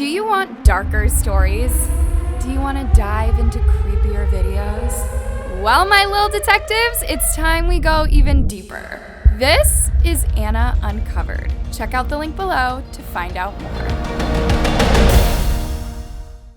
you want darker stories? Do you want to dive into creepier videos? Well, my little detectives, it's time we go even deeper. This is Anna Uncovered. Check out the link below to find out more.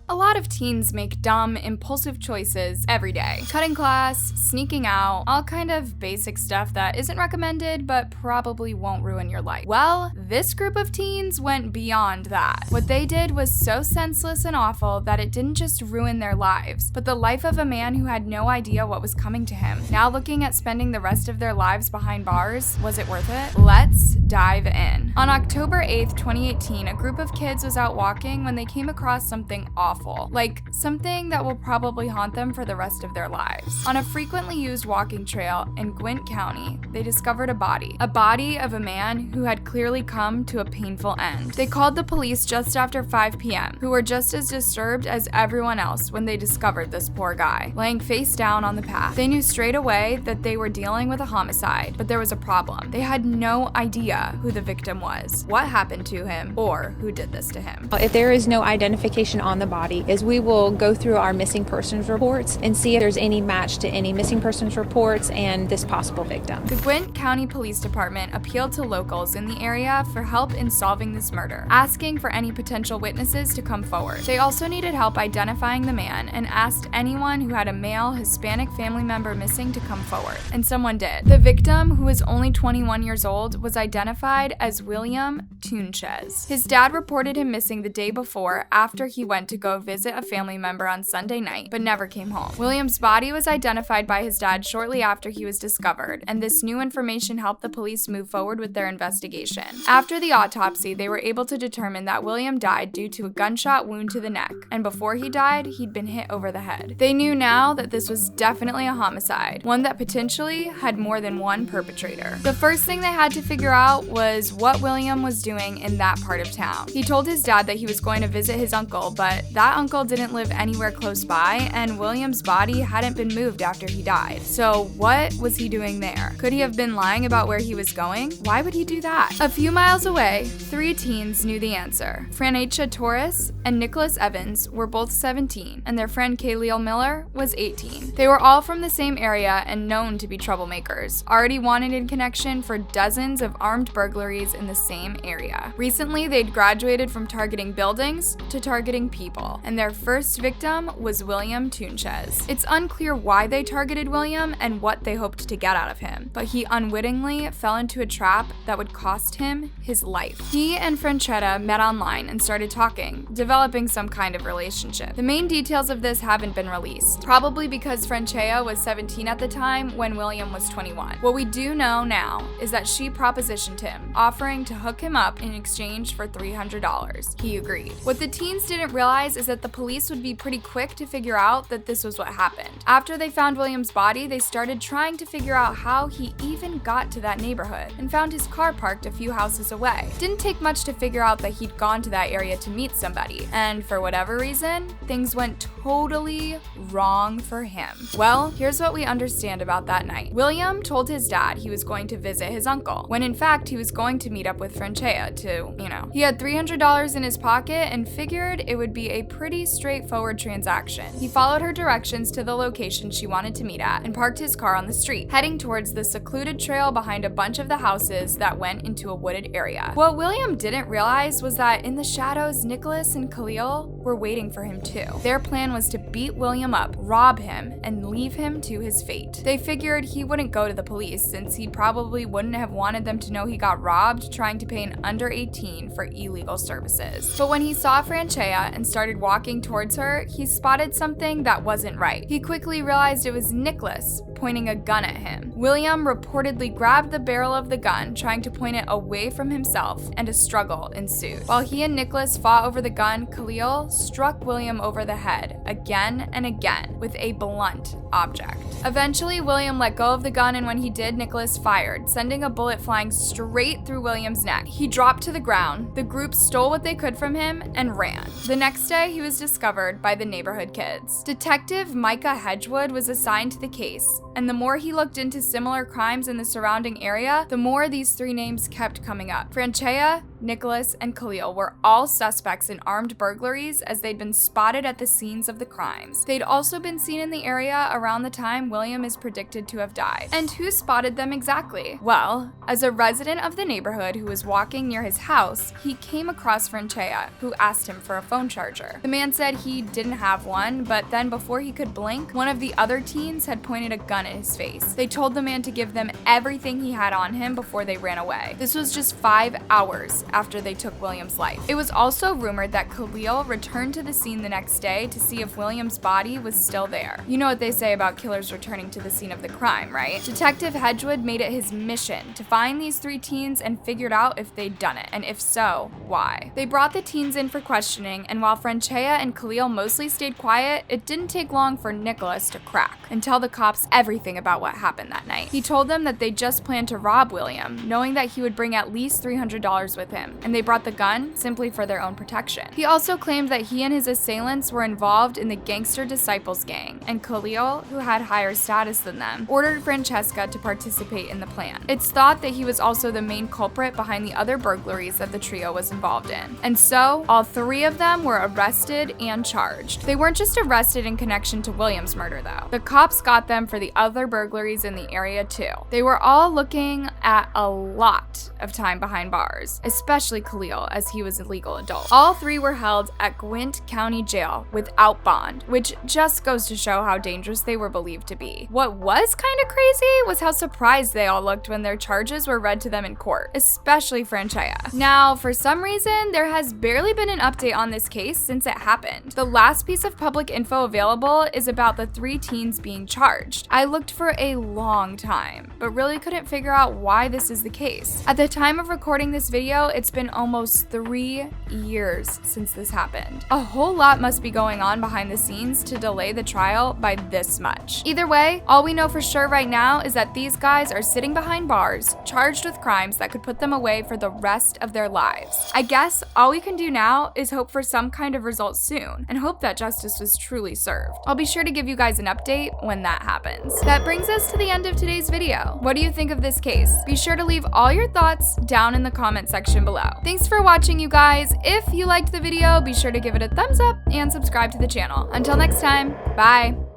A lot of teens make dumb, impulsive choices every day. Cutting class, sneaking out, all kind of basic stuff that isn't recommended but probably won't ruin your life. Well, this group of teens went beyond that. What they did was so senseless and awful that it didn't just ruin their lives, but the life of a man who had no idea what was coming to him. Now looking at spending the rest of their lives behind bars, was it worth it? Let's dive in. On October 8th, 2018, a group of kids was out walking when they came across something awful. Like something that will probably haunt them for the rest of their lives. On a frequently used walking trail in Gwinnett County, they discovered a body of a man who had clearly come to a painful end. They called the police just after 5 p.m., who were just as disturbed as everyone else when they discovered this poor guy, laying face down on the path. They knew straight away that they were dealing with a homicide, but there was a problem. They had no idea who the victim was, what happened to him, or who did this to him. If there is no identification on the body, is we will go through our missing persons reports and see if there's any match to any missing persons reports and this possible victim. The Gwinnett County Police Department appealed to locals in the area for help in solving this murder, asking for any potential witnesses to come forward. They also needed help identifying the man and asked anyone who had a male Hispanic family member missing to come forward, and someone did. The victim, who was only 21 years old, was identified as William Tunches. His dad reported him missing the day before after he went to go visit a family member on Sunday night, but never came home. William's body was identified by his dad shortly after he was discovered, and this new information helped the police move forward with their investigation. After the autopsy, they were able to determine that William died due to a gunshot wound to the neck, and before he died, he'd been hit over the head. They knew now that this was definitely a homicide, one that potentially had more than one perpetrator. The first thing they had to figure out was what William was doing in that part of town. He told his dad that he was going to visit his uncle, but that uncle didn't live anywhere close by, and William's body hadn't been moved after he died. So what was he doing there? Could he have been lying about where he was going? Why would he do that? A few miles away, 3 teens knew the answer. Franecha Torres and Nicholas Evans were both 17, and their friend Khalil Miller was 18. They were all from the same area and known to be troublemakers, already wanted in connection for dozens of armed burglaries in the same area. Recently, they'd graduated from targeting buildings to targeting people, and their first victim was William Tunches. It's unclear why they targeted William and what they hoped to get out of him, but he unwittingly fell into a trap that would cost him his life. He and Franchetta met online and started talking, developing some kind of relationship. The main details of this haven't been released, probably because Franchetta was 17 at the time when William was 21. What we do know now is that she propositioned him, offering to hook him up in exchange for $300. He agreed. What the teens didn't realize is that the police would be pretty quick to figure out that this was what happened. After they found William's body, they started trying to figure out how he even got to that neighborhood and found his car parked a few houses away. Didn't take much to figure out that he'd gone to that area to meet somebody, and for whatever reason, things went totally wrong for him. Well, here's what we understand about that night. William told his dad he was going to visit his uncle, when in fact he was going to meet up with Franchetta to, he had $300 in his pocket and figured it would be a pretty straightforward transaction. He followed her directions to the location she wanted to meet at and parked his car on the street, heading towards the secluded trail behind a bunch of the houses that went into a wooded area. What William didn't realize was that in the shadows, Nicholas and Khalil were waiting for him too. Their plan was to beat William up, rob him, and leave him to his fate. They figured he wouldn't go to the police since he probably wouldn't have wanted them to know he got robbed trying to pay an under 18 for illegal services. But when he saw Franchetta and started walking towards her, he spotted something that wasn't right. He quickly realized it was Nicholas pointing a gun at him. William reportedly grabbed the barrel of the gun, trying to point it away from himself, and a struggle ensued. While he and Nicholas fought over the gun, Khalil struck William over the head again and again with a blunt object. Eventually, William let go of the gun, and when he did, Nicholas fired, sending a bullet flying straight through William's neck. He dropped to the ground. The group stole what they could from him and ran. The next day, he was discovered by the neighborhood kids. Detective Micah Hedgewood was assigned to the case, and the more he looked into similar crimes in the surrounding area, the more these 3 names kept coming up: Franchetta, Nicholas, and Khalil were all suspects in armed burglaries as they'd been spotted at the scenes of the crimes. They'd also been seen in the area around the time William is predicted to have died. And who spotted them exactly? Well, as a resident of the neighborhood who was walking near his house, he came across Franchea, who asked him for a phone charger. The man said he didn't have one, but then before he could blink, one of the other teens had pointed a gun at his face. They told the man to give them everything he had on him before they ran away. This was just 5 hours after they took William's life. It was also rumored that Khalil returned to the scene the next day to see if William's body was still there. You know what they say about killers returning to the scene of the crime, right? Detective Hedgewood made it his mission to find these 3 teens and figured out if they'd done it, and if so, why. They brought the teens in for questioning, and while Franchea and Khalil mostly stayed quiet, it didn't take long for Nicholas to crack and tell the cops everything about what happened that night. He told them that they just planned to rob William, knowing that he would bring at least $300 with him, and they brought the gun simply for their own protection. He also claimed that he and his assailants were involved in the Gangster Disciples gang, and Khalil, who had higher status than them, ordered Francesca to participate in the plan. It's thought that he was also the main culprit behind the other burglaries that the trio was involved in. And so, all 3 of them were arrested and charged. They weren't just arrested in connection to William's murder, though. The cops got them for the other burglaries in the area, too. They were all looking at a lot of time behind bars, especially Khalil, as he was a legal adult. All 3 were held at Gwinnett County Jail without bond, which just goes to show how dangerous they were believed to be. What was kind of crazy was how surprised they all looked when their charges were read to them in court, especially Franchea. Now, for some reason, there has barely been an update on this case since it happened. The last piece of public info available is about the 3 teens being charged. I looked for a long time, but really couldn't figure out why this is the case. At the time of recording this video, it's been almost 3 years since this happened. A whole lot must be going on behind the scenes to delay the trial by this much. Either way, all we know for sure right now is that these guys are sitting behind bars, charged with crimes that could put them away for the rest of their lives. I guess all we can do now is hope for some kind of result soon, and hope that justice was truly served. I'll be sure to give you guys an update when that happens. That brings us to the end of today's video. What do you think of this case? Be sure to leave all your thoughts down in the comment section below. Thanks for watching, you guys. If you liked the video, be sure to give it a thumbs up and subscribe to the channel. Until next time, bye!